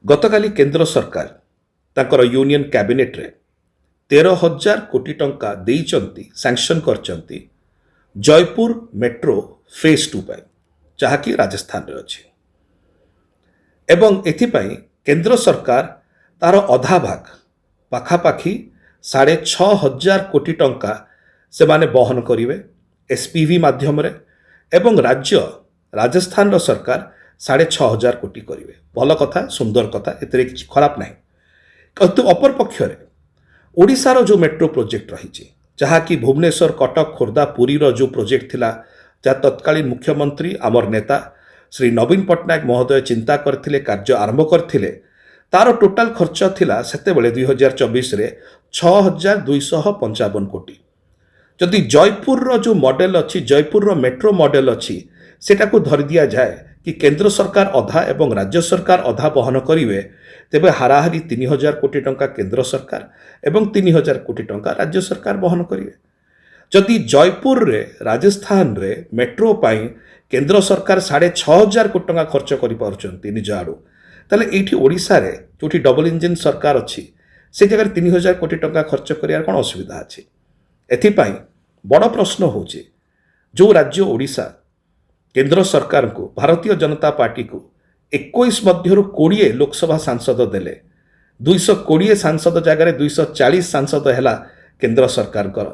गतकाली केंद्र सरकार तांकर यूनियन कैबिनेट रे 13,000 कोटी टंका देइचंती सैंक्शन करचंती जयपुर मेट्रो फेज 2 पाई जहाँकि राजस्थान रे अछि एवं एथिपाई केंद्र सरकार तार अधा भाग पाखापाखी 6,500 कोटी टंका से माने बहन करिवे एसपीवी माध्यम रे एवं राज्य राजस्थान रो सरकार 6,500 कोटी करिवे। भल कथा सुंदर कथा एतरे किछि खराब नाही किंतु अपर पक्ष रे ओडिशार जो मेट्रो प्रोजेक्ट रही जहाँकि भुवनेश्वर कटक खोर्धा पुरी रो जो प्रोजेक्ट थिला जहाँ तत्कालीन मुख्यमंत्री आमर नेता श्री नवीन पट्टनायक महोदय चिंता करथिले कार्य आरंभ करथिले तार टोटाल खर्च थिला सेते बेले 2024 रे 6,255 कोटी। जदि जयपुर रो जो मॉडल अच्छी जयपुर रो मेट्रो मॉडल अच्छी सेटा को धरि दिया जाए कि केंद्र सरकार अधा एवं राज्य सरकार अधा बहन करिवे तेबे हाराहारी 3,000 कोटी टंका केंद्र सरकार एवं 3,000 कोटी टंका राज्य सरकार बहन करिवे। जदि जयपुर रे राजस्थान रे मेट्रो पाई केंद्र सरकार 6,500 कोटी टंका खर्च करि पारुचंती निज आडू ताले एठी ओडिसा रे जोठी डबल इंजिन सरकार अच्छी से जगह 3,000 कोटी टंका खर्च करियार कोन असुविधा अछि। एथिपाई बड़ प्रश्न होचे जो राज्य ओडिशा केंद्र सरकार को भारतीय जनता पार्टी को 21 मध्यरु 20 लोकसभा सांसद देले 220 सांसद जगह 240 सांसद हैला केंद्र सरकार कर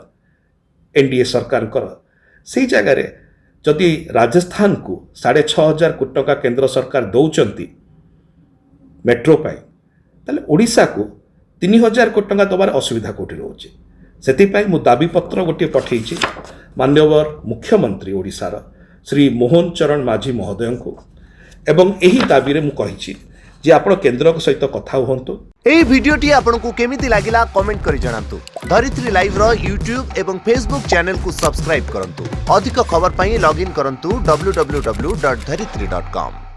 एनडीए सरकार कर से जगह जदि राजस्थान को 6,500 कोटी टंका केंद्र सरकार दौचंती मेट्रो पाई ताले ओडिशा को 3,000 कोटी टंका दबार असुविधा कोठी रोचे। सेतिपाई मु दाबी पत्र गोटे पठेइछि माननीय मुख्यमंत्री ओडिशार श्री मोहन चरण माझी महोदय को एवं एही दाबी रे मु कहिछि जे आपण केंद्र सहित कथा हुंतु। एही वीडियोटी आपनको केमिति लागिला कमेंट करि जणांतु। धरित्री लाइव रो यूट्यूब एवं फेसबुक चैनल को सब्सक्राइब करंतु। अधिक खबर पई लॉगिन करंतु www.dharitri.com।